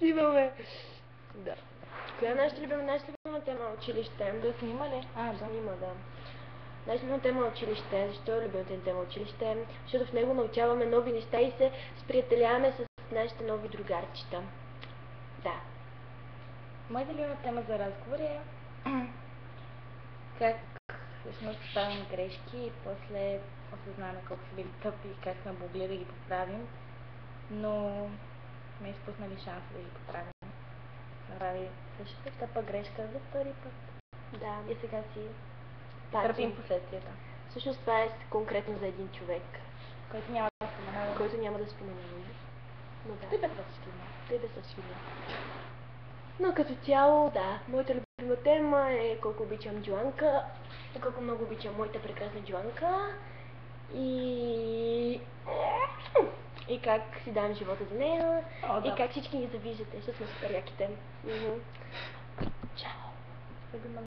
Имаме. Да. Коя е нашата любима тема на училище? Да снима ли? Да. Снима, да. Най-любима тема на училище. Защо е любимата тема на училище? Защото в него научаваме нови неща и се сприятеляваме с нашите нови другарчета. Да. Моята любима тема за разговор е как всъщност правим грешки и после осъзнаваме колко са били тъпи и как сме могли да ги поправим, но сме изпуснали шанса да ги поправим. Направи същата тъпа грешка за втори път. Да. И сега си търпим последствията. Всъщност това е конкретно за един човек. Който няма да споменаваме. Който няма да споменаваме. Но да. Той без съвсигурно. Той без съвсигурно. Но като цяло, да, моята любима тема е колко обичам Джоанка, колко много обичам моята прекрасна Джоанка и как си давам живота за нея. О, да. И как всички ни завиждате, защото сме супер яките.